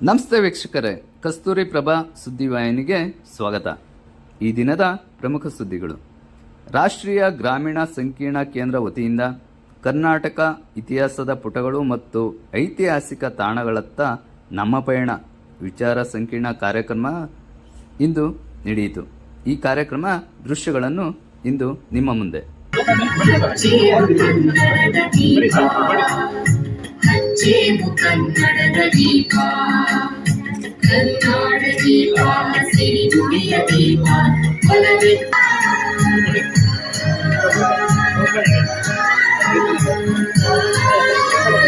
ನಮಸ್ತೆ ವೀಕ್ಷಕರೇ, ಕಸ್ತೂರಿ ಪ್ರಭಾ ಸುದ್ದಿವಾಹಿನಿಗೆ ಸ್ವಾಗತ. ಈ ದಿನದ ಪ್ರಮುಖ ಸುದ್ದಿಗಳು. ರಾಷ್ಟ್ರೀಯ ಗ್ರಾಮೀಣ ಸಂಕೀರ್ಣ ಕೇಂದ್ರ ವತಿಯಿಂದ ಕರ್ನಾಟಕ ಇತಿಹಾಸದ ಪುಟಗಳು ಮತ್ತು ಐತಿಹಾಸಿಕ ತಾಣಗಳತ್ತ ನಮ್ಮ ಪಯಣ ವಿಚಾರ ಸಂಕಿರಣ ಕಾರ್ಯಕ್ರಮ ಇಂದು ನಡೆಯಿತು. ಈ ಕಾರ್ಯಕ್ರಮ ದೃಶ್ಯಗಳನ್ನು ಇಂದು ನಿಮ್ಮ ಮುಂದೆ.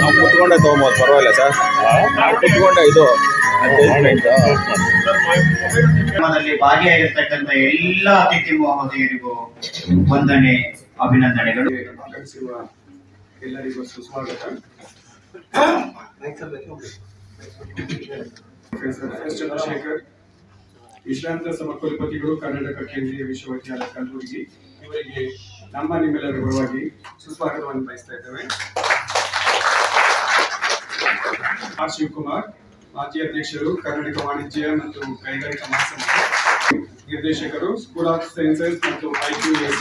ನಾವು ಕುತ್ಕೊಂಡೆ ತಗೊಂಬೋದು, ಪರವಾಗಿಲ್ಲ ಸರ್. ನಾವು ಕುತ್ಕೊಂಡೆ ಇದು ಕಾರ್ಯಕ್ರಮದಲ್ಲಿ ಭಾಗಿಯಾಗಿರ್ತಕ್ಕಂಥ ಎಲ್ಲ ಅತಿಥಿ ಮಹೋದಯರಿಗೂ ವಂದನೆ, ಅಭಿನಂದನೆಗಳು. ಎಲ್ಲರಿಗೂ ಸುಸ್ವಾಗತ. ಪ್ರೊಫೆಸರ್ ಚಂದ್ರಶೇಖರ್, ವಿಶ್ರಾಂತ ಸಮಕುಲಪತಿಗಳು, ಕರ್ನಾಟಕ ಕೇಂದ್ರೀಯ ವಿಶ್ವವಿದ್ಯಾಲಯ ಕಲಬುರಗಿ, ಇವರಿಗೆ ನಿಮ್ಮೆಲ್ಲರ ಪರವಾಗಿ ಸುಸ್ವಾಗತವನ್ನು ಬಯಸ್ತಾ ಇದ್ದೇವೆ. ಆರ್ ಶಿವಕುಮಾರ್, ಮಾಜಿ ಅಧ್ಯಕ್ಷರು, ಕರ್ನಾಟಕ ವಾಣಿಜ್ಯ ಮತ್ತು ಕೈಗಾರಿಕಾ ಮಹಾಸಂಸ್ಥೆ, ನಿರ್ದೇಶಕರು, ಸ್ಕೂಲ್ ಆಫ್ ಸೈನ್ಸಸ್ ಮತ್ತು IQAC,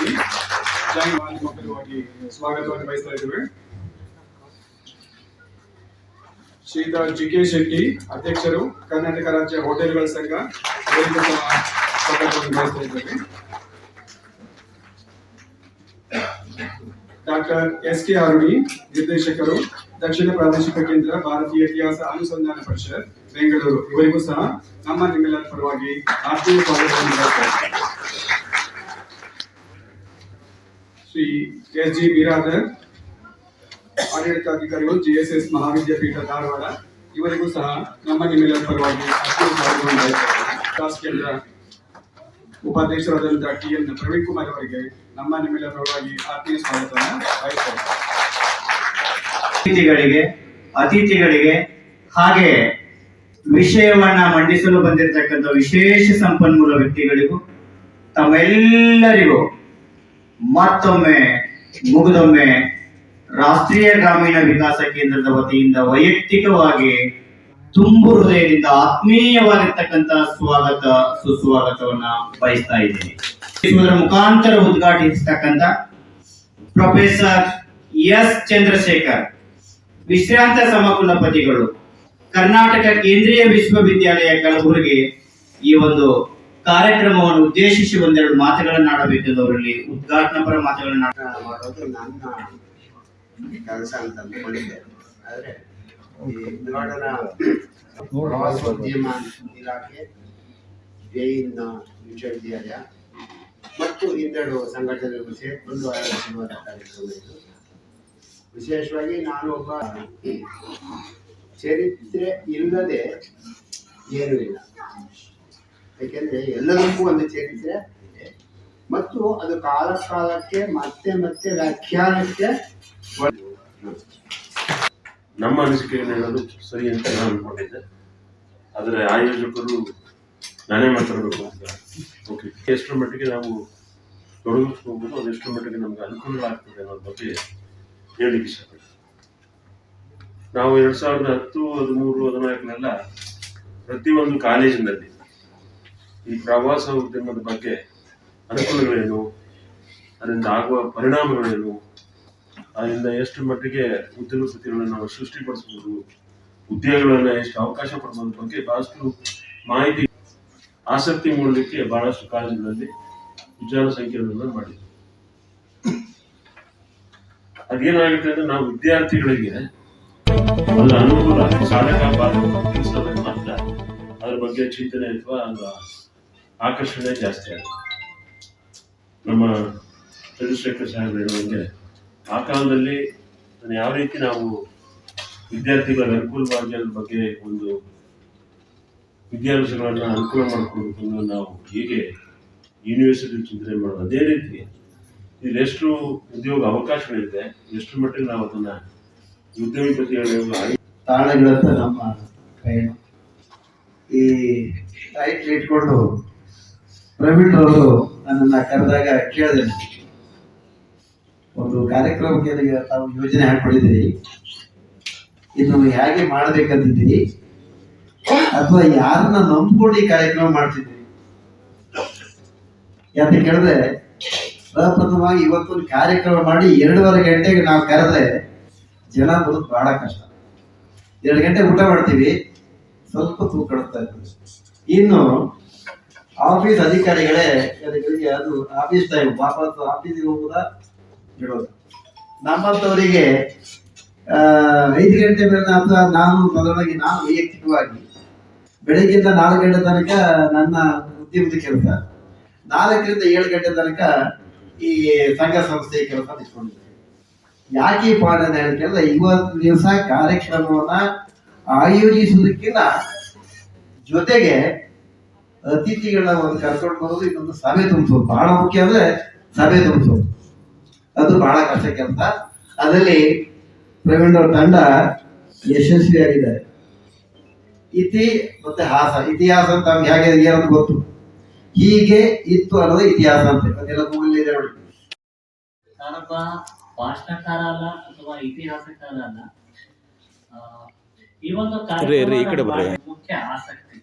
ನಿಮ್ಮ ಪರವಾಗಿ ಸ್ವಾಗತವನ್ನು ಬಯಸ್ತಾ ಇದ್ದೇವೆ. ಶ್ರೀಧರ್ GK ಶೆಟ್ಟಿ, ಅಧ್ಯಕ್ಷರು, ಕರ್ನಾಟಕ ರಾಜ್ಯ ಹೋಟೆಲ್ಗಳ ಸಂಘ, ಸ್ವಾಗತವನ್ನು ಬಯಸ್ತಾ ಇದ್ದೇವೆ. ಡಾಕ್ಟರ್ SK ಅರುಣಿ, ನಿರ್ದೇಶಕರು, ದಕ್ಷಿಣ ಪ್ರಾದೇಶಿಕ ಕೇಂದ್ರ, ಭಾರತೀಯ ಇತಿಹಾಸ ಅನುಸಂಧಾನ ಪರಿಷತ್, ಬೆಂಗಳೂರು, ಇವರಿಗೂ ಸಹ ನಿಮ್ಮೆಲ್ಲರ ಪರವಾಗಿ ಆತ್ಮೀಯ ಸ್ವಾಗತವನ್ನು ಬಯಸ್ತಾ ಇದ್ದೇವೆ. ಶ್ರೀ SG ಬಿರಾದರ್, ಆಡಳಿತಾಧಿಕಾರಿಗಳು, GSS ಮಹಾವಿದ್ಯಾಪೀಠ ಧಾರವಾಡ, ಇವರಿಗೂ ಸಹ ನಿಮ್ಮೆಲ್ಲರ ಪರವಾಗಿ ಆತ್ಮೀಯ ಸ್ವಾಗತವನ್ನು ಬಯಸ್ತಾ ಇದ್ದೇವೆ. ವಿಕಾಸ್ ಕೇಂದ್ರ ಉಪಾಧ್ಯಕ್ಷರಾದಂತಹ TN ಪ್ರವೀಣ್ ಕುಮಾರ್ ಅವರಿಗೆ ನಿಮ್ಮೆಲ್ಲರ ಪರವಾಗಿ ಆತ್ಮೀಯ ಸ್ವಾಗತವನ್ನು ಬಯಸ್ತಾ ಇದ್ದೇವೆ. ಅತಿಥಿಗಳಿಗೆ ಹಾಗೆ ವಿಷಯವನ್ನ ಮಂಡಿಸಲು ಬಂದಿರತಕ್ಕಂಥ ವಿಶೇಷ ಸಂಪನ್ಮೂಲ ವ್ಯಕ್ತಿಗಳಿಗೂ ತಮ್ಮೆಲ್ಲರಿಗೂ ಮತ್ತೊಮ್ಮೆ ಮುಗಿದೊಮ್ಮೆ ರಾಷ್ಟ್ರೀಯ ಗ್ರಾಮೀಣ ವಿಕಾಸ ಕೇಂದ್ರದ ವತಿಯಿಂದ ವೈಯಕ್ತಿಕವಾಗಿ ತುಂಬು ಹೃದಯದಿಂದ ಆತ್ಮೀಯವಾಗಿರ್ತಕ್ಕಂಥ ಸ್ವಾಗತ ಸುಸ್ವಾಗತವನ್ನ ಬಯಸ್ತಾ ಇದ್ದೀನಿ. ಇದರ ಮುಖಾಂತರ ಉದ್ಘಾಟಿಸತಕ್ಕಂಥ ಪ್ರೊಫೆಸರ್ S ಚಂದ್ರಶೇಖರ್, ವಿಶ್ರಾಂತ ಸಮಕುಲಪತಿಗಳು, ಕರ್ನಾಟಕ ಕೇಂದ್ರೀಯ ವಿಶ್ವವಿದ್ಯಾಲಯ ಕಲಬುರಗಿ, ಈ ಒಂದು ಕಾರ್ಯಕ್ರಮವನ್ನು ಉದ್ದೇಶಿಸಿ ಒಂದೆರಡು ಮಾತುಗಳನ್ನಾಡಬೇಕಾದವರಲ್ಲಿ ಉದ್ಘಾಟನಾ ಮಾತುಗಳನ್ನ ಮಾಡೋದು ನನ್ನ ಕೆಲಸ ಅಂತ ಅಂದ್ಕೊಂಡಿದ್ದೆ. ಆದರೆ ಈ ಧಾರವಾಡದ ಪ್ರವಾಸೋದ್ಯಮ ಇಲಾಖೆ, ಜೈನ್ ವಿಶ್ವವಿದ್ಯಾಲಯ ಮತ್ತು ಇನ್ನೆರಡು ಸಂಘಟನೆಗಳು ಸೇರಿಕೊಂಡು ಆಯೋಜಿಸುವ ಕಾರ್ಯಕ್ರಮ ಇದು. ವಿಶೇಷವಾಗಿ ನಾನು ಒಬ್ಬ ಚರಿತ್ರೆ ಇಲ್ಲದೆ ಏನೂ ಇಲ್ಲ. ಯಾಕೆಂದರೆ ಎಲ್ಲದಕ್ಕೂ ಒಂದು ಚರಿತ್ರೆ ಇದೆ ಮತ್ತು ಅದು ಕಾಲಕ್ಕೆ ಮತ್ತೆ ವ್ಯಾಖ್ಯಾನಕ್ಕೆ ನಮ್ಮ ಅನಿಸಿಕೆಯನ್ನು ಹೇಳೋದು ಸರಿ ಅಂತ ನಾನು ಅನ್ಕೊಂಡಿದ್ದೆ. ಆದರೆ ಆಯೋಜಕರು ನಾನೇ ಮಾತಾಡಬೇಕು ಅಂತ ಓಕೆ, ಎಷ್ಟರ ಮಟ್ಟಿಗೆ ನಾವು ತೊಡಗಿಸ್ಕೋಬೋದು, ಅದೆಷ್ಟರ ಮಟ್ಟಿಗೆ ನಮ್ಗೆ ಅನುಕೂಲ ಆಗ್ತದೆ ಅನ್ನೋದ್ರ ಬಗ್ಗೆ ಹೇಳಲಿಕ್ಕೆ ಇಷ್ಟಪಡ್ತೀನಿ. ನಾವು 2010, 13, 14 ಪ್ರತಿಯೊಂದು ಕಾಲೇಜಿನಲ್ಲಿ ಈ ಪ್ರವಾಸ ಉದ್ಯಮದ ಬಗ್ಗೆ ಅನುಕೂಲಗಳೇನು, ಅದರಿಂದ ಆಗುವ ಪರಿಣಾಮಗಳೇನು, ಅದರಿಂದ ಎಷ್ಟು ಮಟ್ಟಿಗೆ ಉದ್ಯೋಗಪತಿಗಳನ್ನು ನಾವು ಸೃಷ್ಟಿಪಡಿಸಬಹುದು, ಉದ್ಯೋಗಗಳನ್ನ ಎಷ್ಟು ಅವಕಾಶ ಪಡೆದ ಬಗ್ಗೆ ಬಹಳಷ್ಟು ಮಾಹಿತಿ, ಆಸಕ್ತಿ ಮೂಡಲಿಕ್ಕೆ ಬಹಳಷ್ಟು ಕಾಲೇಜುಗಳಲ್ಲಿ ವಿಚಾರ ಸಂಕಿರಣವನ್ನು ಮಾಡಿದ್ವಿ. ಅದೇನಾಗುತ್ತೆ ಅಂದ್ರೆ ನಾವು ವಿದ್ಯಾರ್ಥಿಗಳಿಗೆ ಅದರ ಅನುಕೂಲ ಸಾಧಕ ತಿಳಿಸೋದಕ್ಕೆ ಮಾತ್ರ ಅದ್ರ ಬಗ್ಗೆ ಚಿಂತನೆ ಅಥವಾ ಅದರ ಆಕರ್ಷಣೆ ಜಾಸ್ತಿ ಆಗುತ್ತೆ. ನಮ್ಮ ಚಂದ್ರಶೇಖರ್ ಸಾಹೇಬ್ ಹೇಳುವಂಗೆ ಆ ಕಾಲದಲ್ಲಿ ಯಾವ ರೀತಿ ನಾವು ವಿದ್ಯಾರ್ಥಿಗಳ ಅನುಕೂಲವಾಗಿ ಅದ್ರ ಬಗ್ಗೆ ಒಂದು ವಿದ್ಯಾಭ್ಯಾಸಗಳನ್ನ ಅನುಕೂಲ ಮಾಡಿಕೊಡ್ಬೇಕು ಅನ್ನೋ ನಾವು ಹೇಗೆ ಯೂನಿವರ್ಸಿಟಿ ಚಿಂತನೆ ಮಾಡೋದು, ಅದೇ ರೀತಿ ಇಲ್ಲಿ ಎಷ್ಟು ಉದ್ಯೋಗ ಅವಕಾಶಗಳಿದೆ, ಎಷ್ಟು ಮಟ್ಟಿಗೆ ನಾವು ಅದನ್ನ ಉದ್ಯಮಿಪತಿಗಳ ತಾಣಗಳಂತ ನಮ್ಮ ಪಯಣ. ಈ ಟೈಟ್ಲ್ ಇಟ್ಕೊಂಡು ಪ್ರವೀಣ್ ಅವರು ನನ್ನನ್ನು ಕರೆದಾಗ ಕೇಳಿದೆ, ಒಂದು ಕಾರ್ಯಕ್ರಮಕ್ಕೆ ತಾವು ಯೋಜನೆ ಹಾಕೊಂಡಿದ್ದೀರಿ, ಇದನ್ನು ಹೇಗೆ ಮಾಡಬೇಕಂತಿದ್ದೀರಿ ಅಥವಾ ಯಾರನ್ನ ನಂಬ್ಕೊಂಡು ಈ ಕಾರ್ಯಕ್ರಮ ಮಾಡ್ತಿದ್ದೀರಿ? ಯಾಕೆ ಕೇಳಿದ್ರೆ ಪ್ರಪ್ರಥಮವಾಗಿ ಇವತ್ತೊಂದು ಕಾರ್ಯಕ್ರಮ ಮಾಡಿ 2:30 ಗಂಟೆಗೆ ನಾವು ಕರೆದ್ರೆ ಜನ ಬರೋದು ಬಹಳ ಕಷ್ಟ. 2 ಗಂಟೆ ಊಟ ಮಾಡ್ತೀವಿ, ಸ್ವಲ್ಪ ತೂಕ ಕಡಿಸ್ತಾ ಇರ್ತೀವಿ. ಇನ್ನು ಆಫೀಸ್ ಅಧಿಕಾರಿಗಳೇ ಅದು ಆಫೀಸ್ ಟೈಮ್ ವಾಪಸ್ ಆಫೀಸಿಗೆ ಹೋಗುದಾ ಬಿಡೋದು. ನಮ್ಮಂಥವರಿಗೆ 5 ಗಂಟೆ ಮೇಲೆ ಅಥವಾ ನಾನು ವೈಯಕ್ತಿಕವಾಗಿ ಬೆಳಗ್ಗೆಯಿಂದ 4 ಗಂಟೆ ತನಕ ನನ್ನ ಉದ್ಯಮದ ಕೆಲಸ, 4ರಿಂದ 7 ಗಂಟೆ ತನಕ ಈ ಸಂಘ ಸಂಸ್ಥೆಯ ಕೆಲಸ ನಿಂತ್ಕೊಂಡಿದ್ದೇನೆ. ಯಾಕೆ ಪಾಲನೆ ಅಂತಂದ್ರೆ ಇವತ್ತು ದಿವಸ ಕಾರ್ಯಕ್ರಮವನ್ನ ಆಯೋಜಿಸುವುದಕ್ಕಿಂತ ಜೊತೆಗೆ ಅತಿಥಿಗಳನ್ನ ಒಂದು ಕರ್ಕೊಂಡು ಬರೋದು, ಇನ್ನೊಂದು ಸಭೆ ತುಂಬಿಸೋದು ಬಹಳ ಮುಖ್ಯ. ಅಂದ್ರೆ ಸಭೆ ತುಂಬಿಸೋದು ಅದು ಬಹಳ ಕಷ್ಟ ಕೆಲಸ. ಅದರಲ್ಲಿ ಪ್ರವೀಣ್ ಅವ್ರ ತಂಡ ಯಶಸ್ವಿಯಾಗಿದ್ದಾರೆ. ಇತಿ ಮತ್ತೆ ಹಾಸ, ಇತಿಹಾಸ ಅಂತ ನಮ್ಗೆ ಹೇಗೆ ಏನಂತ ಗೊತ್ತು, ಹೀಗೆ ಇತ್ತು ಅನ್ನೋದು ಇತಿಹಾಸ ಅಂತ ಅದೆಲ್ಲ ಗೂಗಲ್ ಇದೆ ನೋಡಿ. ನಾನೊಬ್ಬ ಭಾಷಣಕಾರ ಅಲ್ಲ ಅಥವಾ ಇತಿಹಾಸಕಾರ ಅಲ್ಲ. ಈ ಒಂದು ಕಾರ್ಯಕ್ರಮ ಮುಖ್ಯ ಆಸಕ್ತಿ.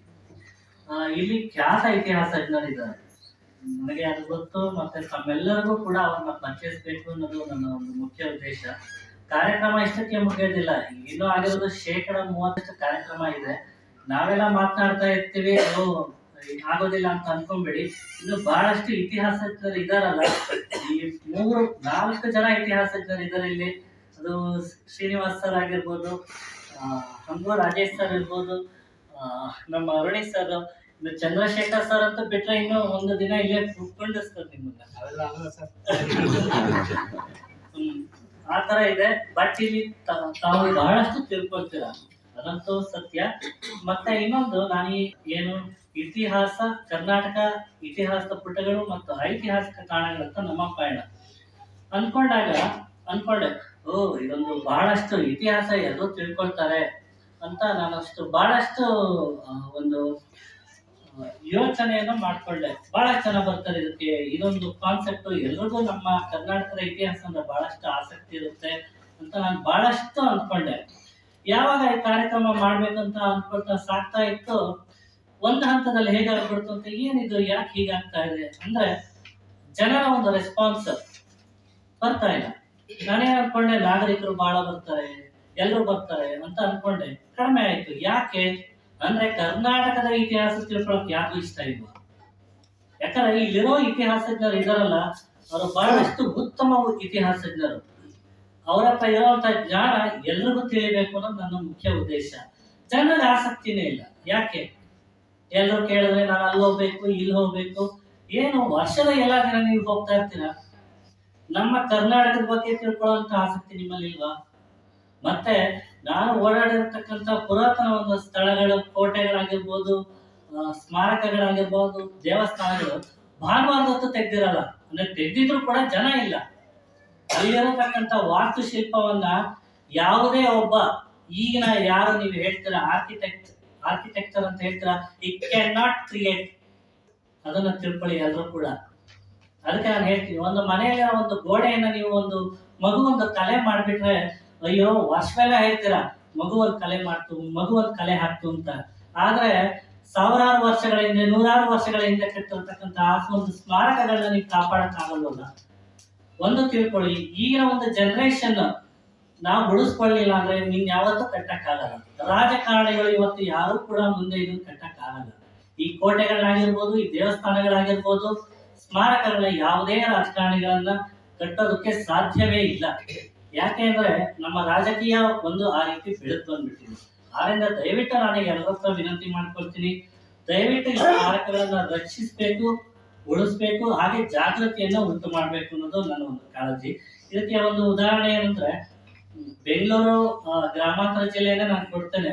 ಇಲ್ಲಿ ಖ್ಯಾತ ಇತಿಹಾಸಜ್ಞರಿದ್ದಾರೆ, ನನಗೆ ಅದು ಗೊತ್ತು. ಮತ್ತೆ ತಮ್ಮೆಲ್ಲರಿಗೂ ಕೂಡ ಅವ್ರನ್ನ ಪರಿಚಯಿಸಬೇಕು ಅನ್ನೋದು ನನ್ನ ಒಂದು ಮುಖ್ಯ ಉದ್ದೇಶ. ಕಾರ್ಯಕ್ರಮ ಇಷ್ಟಕ್ಕೆ ಮುಗಿಯೋದಿಲ್ಲ, ಇನ್ನೂ ಆಗಿರೋದು 30% ಕಾರ್ಯಕ್ರಮ ಇದೆ. ನಾವೆಲ್ಲ ಮಾತನಾಡ್ತಾ ಇರ್ತೀವಿ, ಅದು ಆಗೋದಿಲ್ಲ ಅಂತ ಅನ್ಕೊಂಬೇಡಿ. ಇನ್ನು ಬಹಳಷ್ಟು ಇತಿಹಾಸಜ್ಞರು ಇದಾರಲ್ಲ, ಈ 4 ಜನ ಇತಿಹಾಸಜ್ಞರು ಇದ್ದಾರೆ ಇಲ್ಲಿ. ಅದು ಶ್ರೀನಿವಾಸ್ ಸರ್ ಆಗಿರ್ಬೋದು, ಹಂಗೋ ರಾಜೇಶ್ ಸರ್ ಇರ್ಬೋದು, ನಮ್ಮ ಅರುಣೇಶ್ ಸರ್, ಇನ್ನು ಚಂದ್ರಶೇಖರ್ ಸರ್ ಅಂತ ಬಿಟ್ರೆ ಇನ್ನು ಒಂದು ದಿನ ಇಲ್ಲೇ ಕುತ್ಕೊಂಡಿಸ್ತಾರೆ ನಿಮ್ಮನ್ನ. ಆ ತರ ಇದೆ. ಬಟ್ ಇಲ್ಲಿ ತಾವು ಬಹಳಷ್ಟು ತಿಳ್ಕೊಳ್ತೀರ, ಅದಂತೂ ಸತ್ಯ. ಮತ್ತೆ ಇನ್ನೊಂದು, ನಾನು ಏನು ಇತಿಹಾಸ, ಕರ್ನಾಟಕ ಇತಿಹಾಸದ ಪುಟಗಳು ಮತ್ತು ಐತಿಹಾಸಿಕ ತಾಣಗಳಂತ ನಮ್ಮ ಪಯಣ ಅನ್ಕೊಂಡೆ ಇದೊಂದು ಬಹಳಷ್ಟು ಇತಿಹಾಸ ಎಲ್ಲರೂ ತಿಳ್ಕೊಳ್ತಾರೆ ಅಂತ ನಾನಷ್ಟು ಬಹಳಷ್ಟು ಒಂದು ಯೋಚನೆಯನ್ನು ಮಾಡ್ಕೊಂಡೆ. ಬಹಳ ಚೆನ್ನಾಗಿ ಬರ್ತಾರೆ ಇದಕ್ಕೆ. ಇದೊಂದು ಕಾನ್ಸೆಪ್ಟ್ ಎಲ್ರಿಗೂ ನಮ್ಮ ಕರ್ನಾಟಕದ ಇತಿಹಾಸ ಅಂದ್ರೆ ಬಹಳಷ್ಟು ಆಸಕ್ತಿ ಇರುತ್ತೆ ಅಂತ ನಾನು ಬಹಳಷ್ಟು ಅನ್ಕೊಂಡೆ. ಯಾವಾಗ ಈ ಕಾರ್ಯಕ್ರಮ ಮಾಡ್ಬೇಕಂತ ಅನ್ಕೊಳ್ತಾ ಸಾಕ್ತಾ ಇತ್ತು, ಒಂದು ಹಂತದಲ್ಲಿ ಹೇಗಾಗ್ಬಿಡ್ತು ಅಂತ, ಏನಿದು ಯಾಕೆ ಹೀಗಾಗ್ತಾ ಇದೆ ಅಂದ್ರೆ ಜನರ ಒಂದು ರೆಸ್ಪಾನ್ಸ್ ಬರ್ತಾ ಇಲ್ಲ. ನಾನೇನ್ ಅನ್ಕೊಂಡೆ, ನಾಗರಿಕರು ಬಹಳ ಬರ್ತಾರೆ, ಎಲ್ರು ಬರ್ತಾರೆ ಅಂತ ಅನ್ಕೊಂಡೆ. ಕಡಿಮೆ ಆಯ್ತು. ಯಾಕೆ ಅಂದ್ರೆ ಕರ್ನಾಟಕದ ಇತಿಹಾಸ ತಿಳ್ಕೊಳಕ್ ಯಾರಿಗೂ ಇಷ್ಟ ಇಲ್ವಾ? ಯಾಕಂದ್ರೆ ಇಲ್ಲಿರೋ ಇತಿಹಾಸಜ್ಞರು ಇದಾರಲ್ಲ, ಅವರು ಬಹಳಷ್ಟು ಉತ್ತಮ ಇತಿಹಾಸಜ್ಞರು. ಅವರ ಹತ್ರ ಇರುವಂತ ಜ್ಞಾನ ಎಲ್ರಿಗೂ ತಿಳಿಬೇಕು ಅನ್ನೋದು ನನ್ನ ಮುಖ್ಯ ಉದ್ದೇಶ. ಜನರಿಗೆ ಆಸಕ್ತಿನೇ ಇಲ್ಲ. ಯಾಕೆ? ಎಲ್ಲರೂ ಕೇಳಿದ್ರೆ ನಾನು ಅಲ್ಲಿ ಹೋಗ್ಬೇಕು, ಇಲ್ಲಿ ಹೋಗ್ಬೇಕು. ಏನು ವರ್ಷದ ಎಲ್ಲಾ ದಿನ ನೀವು ಹೋಗ್ತಾ ಇರ್ತೀರಾ? ನಮ್ಮ ಕರ್ನಾಟಕದ ಬಗ್ಗೆ ತಿಳ್ಕೊಳ್ಳುವಂತ ಆಸಕ್ತಿ ನಿಮ್ಮಲ್ಲಿ ಇಲ್ವಾ? ಮತ್ತೆ ನಾನು ಓಡಾಡಿರ್ತಕ್ಕಂಥ ಪುರಾತನ ಒಂದು ಸ್ಥಳಗಳು, ಕೋಟೆಗಳಾಗಿರ್ಬೋದು, ಸ್ಮಾರಕಗಳಾಗಿರ್ಬೋದು, ದೇವಸ್ಥಾನಗಳು ಭಾನುವಾರದ ಹೊತ್ತು ತೆಗ್ದಿರಲ್ಲ. ಅಂದ್ರೆ ತೆಗ್ದಿದ್ರು ಕೂಡ ಜನ ಇಲ್ಲ. ಅಲ್ಲಿರತಕ್ಕಂಥ ವಾಸ್ತುಶಿಲ್ಪವನ್ನ ಯಾವುದೇ ಒಬ್ಬ ಈಗಿನ ಯಾರು ನೀವು ಹೇಳ್ತೀರಾ ಆರ್ಕಿಟೆಕ್ಚರ್ ಅಂತ ಹೇಳ್ತೀರಾ, ಇಟ್ ಕ್ಯಾನ್ ನಾಟ್ ಕ್ರಿಯೇಟ್. ಅದನ್ನ ತಿಳ್ಕೊಳ್ಳಿ ಎಲ್ಲರೂ ಕೂಡ. ಅದಕ್ಕೆ ನಾನು ಹೇಳ್ತೀನಿ, ಒಂದು ಮನೆಯಲ್ಲಿ ಒಂದು ಗೋಡೆಯನ್ನ ನೀವು ಒಂದು ಮಗು ಒಂದು ಕಲೆ ಮಾಡ್ಬಿಟ್ರೆ, ಅಯ್ಯೋ ವರ್ಷವೆಲ್ಲ ಹೇಳ್ತೀರಾ ಮಗು ಒಂದು ಕಲೆ ಮಾಡ್ತು, ಮಗು ಒಂದು ಕಲೆ ಹಾಕ್ತು ಅಂತ. ಆದ್ರೆ ಸಾವಿರಾರು ವರ್ಷಗಳ ಹಿಂದೆ, 100 ವರ್ಷಗಳ ಹಿಂದೆ ಕಟ್ಟಿರ್ತಕ್ಕಂಥ ಆ ಒಂದು ಸ್ಮಾರಕಗಳನ್ನ ನೀವು ಕಾಪಾಡಕ್ ಆಗಲ್ವಲ್ಲ. ಒಂದು ತಿಳ್ಕೊಳ್ಳಿ, ಈಗಿನ ಒಂದು ಜನರೇಷನ್ ನಾವು ಉಳಿಸ್ಕೊಳ್ಳಿಲ್ಲ ಅಂದ್ರೆ ನಿನ್ ಯಾವತ್ತೂ ಕಟ್ಟಕ್ಕಾಗಲ್ಲ. ರಾಜಕಾರಣಿಗಳು ಇವತ್ತು ಯಾರು ಕೂಡ ಮುಂದೆ ಇದನ್ನು ಕಟ್ಟಕ್ಕಾಗಲ್ಲ. ಈ ಕೋಟೆಗಳಾಗಿರ್ಬೋದು, ಈ ದೇವಸ್ಥಾನಗಳಾಗಿರ್ಬೋದು, ಸ್ಮಾರಕಗಳ ಯಾವುದೇ ರಾಜಕಾರಣಿಗಳನ್ನ ಕಟ್ಟೋದಕ್ಕೆ ಸಾಧ್ಯವೇ ಇಲ್ಲ. ಯಾಕೆ ಅಂದ್ರೆ ನಮ್ಮ ರಾಜಕೀಯ ಒಂದು ಆ ರೀತಿ ಬೆಳೆದು ಬಂದ್ಬಿಟ್ಟಿದೆ. ಆದ್ರಿಂದ ದಯವಿಟ್ಟು ನಾನು ಎಲ್ಲರ ಹತ್ರ ವಿನಂತಿ ಮಾಡ್ಕೊಳ್ತೀನಿ, ದಯವಿಟ್ಟು ಈ ಸ್ಮಾರಕಗಳನ್ನ ರಕ್ಷಿಸಬೇಕು, ಉಳಿಸ್ಬೇಕು, ಹಾಗೆ ಜಾಗೃತಿಯನ್ನ ಉಂಟು ಮಾಡ್ಬೇಕು ಅನ್ನೋದು ನನ್ನ ಒಂದು ಕಾಳಜಿ. ಇದಕ್ಕೆ ಒಂದು ಉದಾಹರಣೆ ಏನಂದ್ರೆ, ಬೆಂಗಳೂರು ಗ್ರಾಮಾಂತರ ಜಿಲ್ಲೆಯನ್ನ ನಾನು ಕೊಡ್ತೇನೆ.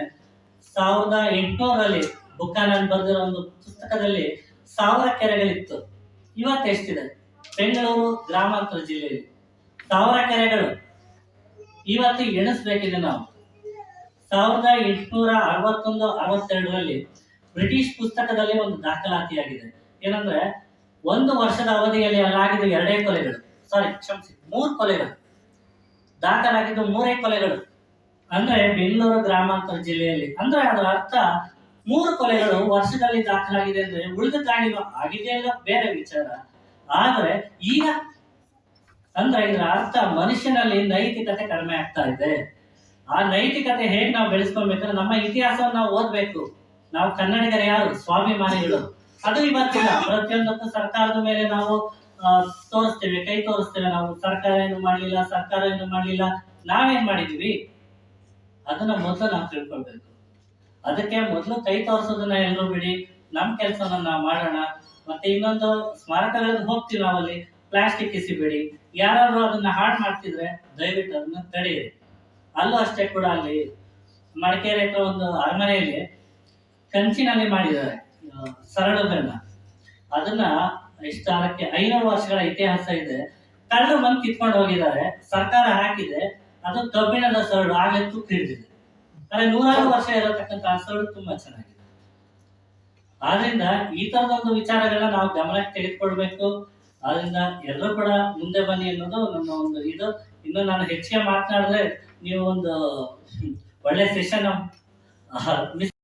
1800ರಲ್ಲಿ ಬುಕ್ಕಾನನ್ ಬರೆದಿರೋ ಒಂದು ಪುಸ್ತಕದಲ್ಲಿ 1000 ಕೆರೆಗಳಿತ್ತು. ಇವತ್ತು ಎಷ್ಟಿದೆ? ಬೆಂಗಳೂರು ಗ್ರಾಮಾಂತರ ಜಿಲ್ಲೆಯಲ್ಲಿ 1000 ಕೆರೆಗಳು. ಇವತ್ತು ಎಣಿಸ್ಬೇಕಿದೆ ನಾವು. 1861-62ರಲ್ಲಿ ಬ್ರಿಟಿಷ್ ಪುಸ್ತಕದಲ್ಲಿ ಒಂದು ದಾಖಲಾತಿಯಾಗಿದೆ. ಏನಂದ್ರೆ, 1 ವರ್ಷದ ಅವಧಿಯಲ್ಲಿ ಅಲ್ಲಾಗಿದ್ದು 2 ಕೊಲೆಗಳು, ಕ್ಷಮಿಸಿ 3 ಕೊಲೆಗಳು ದಾಖಲಾಗಿದ್ದು, 3 ಕೊಲೆಗಳು. ಅಂದ್ರೆ ಬೆಂಗಳೂರು ಗ್ರಾಮಾಂತರ ಜಿಲ್ಲೆಯಲ್ಲಿ, ಅಂದ್ರೆ ಅದರ ಅರ್ಥ 3 ಕೊಲೆಗಳು ವರ್ಷದಲ್ಲಿ ದಾಖಲಾಗಿದೆ ಅಂದ್ರೆ ಉಳಿದ ದಾಳಿಗಳು ಆಗಿದೆ ಅಲ್ಲ ಬೇರೆ ವಿಚಾರ. ಆದ್ರೆ ಈಗ ಅಂದ್ರೆ ಇದರ ಅರ್ಥ ಮನುಷ್ಯನಲ್ಲಿ ನೈತಿಕತೆ ಕಡಿಮೆ ಆಗ್ತಾ ಇದೆ. ಆ ನೈತಿಕತೆ ಹೇಗೆ ನಾವು ಬೆಳೆಸ್ಕೊಳ್ಬೇಕಂದ್ರೆ ನಮ್ಮ ಇತಿಹಾಸವನ್ನು ನಾವು ಓದ್ಬೇಕು. ನಾವು ಕನ್ನಡಿಗರು ಯಾರು ಸ್ವಾಭಿಮಾನಿಗಳು, ಅದು ಇವತ್ತಿಲ್ಲ. ಪ್ರತಿಯೊಂದಕ್ಕೂ ಸರ್ಕಾರದ ಮೇಲೆ ನಾವು ತೋರಿಸ್ತೇವೆ, ಕೈ ತೋರಿಸ್ತೇವೆ. ನಾವು ಸರ್ಕಾರ ಏನು ಮಾಡ್ಲಿಲ್ಲ, ಸರ್ಕಾರ ಏನು ಮಾಡ್ಲಿಲ್ಲ, ನಾವೇನ್ ಮಾಡಿದೀವಿ ಅದನ್ನ ಮೊದಲು ನಾವು ತಿಳ್ಕೊಳ್ಬೇಕು. ಅದಕ್ಕೆ ಮೊದಲು ಕೈ ತೋರಿಸೋದನ್ನ ಎಲ್ಲರೂ ಬಿಡಿ, ನಮ್ ಕೆಲಸವನ್ನ ನಾವು ಮಾಡೋಣ. ಮತ್ತೆ ಇನ್ನೊಂದು ಸ್ಮಾರಕಗಳಿಗೆ ಹೋಗ್ತೀವಿ, ನಾವಲ್ಲಿ ಪ್ಲಾಸ್ಟಿಕ್ ಎಸಿಬೇಡಿ. ಯಾರಾದ್ರೂ ಅದನ್ನ ಹಾಳು ಮಾಡ್ತಿದ್ರೆ ದಯವಿಟ್ಟು ಅದನ್ನ ತಡೆಯಿರಿ. ಅಲ್ಲೂ ಅಷ್ಟೇ ಕೂಡ, ಅಲ್ಲಿ ಮಡಿಕೇರಿ ಹತ್ರ ಒಂದು ಅರಮನೆಯಲ್ಲಿ ಕಂಚಿನಲ್ಲಿ ಮಾಡಿದ್ದಾರೆ ಸರಳುಗಳನ್ನ. ಅದನ್ನ ಅದಕ್ಕೆ 500 ವರ್ಷಗಳ ಇತಿಹಾಸ ಇದೆ. ಕಳ್ಳರು ಬಂದು ಕಿತ್ಕೊಂಡು ಹೋಗಿದ್ದಾರೆ, ಸರ್ಕಾರ ಹಾಕಿದೆ. ಅದು ಕಬ್ಬಿಣದ ಸರಳು, ಆಗ್ಲೇ ತುಕ್ಕು ಹಿಡಿದಿದೆ. ಆದ್ರೆ 100 ವರ್ಷ ಇರತಕ್ಕಂತ ಸರಳು ತುಂಬಾ ಚೆನ್ನಾಗಿದೆ. ಆದ್ರಿಂದ ಈ ತರದೊಂದು ವಿಚಾರಗಳನ್ನ ನಾವು ಗಮನಕ್ಕೆ ತೆಗೆದುಕೊಳ್ಬೇಕು. ಆದ್ರಿಂದ ಎಲ್ಲರೂ ಕೂಡ ಮುಂದೆ ಬನ್ನಿ ಅನ್ನೋದು ನನ್ನ ಒಂದು ಇದು. ಇನ್ನು ನಾನು ಹೆಚ್ಚಿಗೆ ಮಾತನಾಡಿದ್ರೆ ನೀವು ಒಂದು ಒಳ್ಳೆ ಸೆಷನ್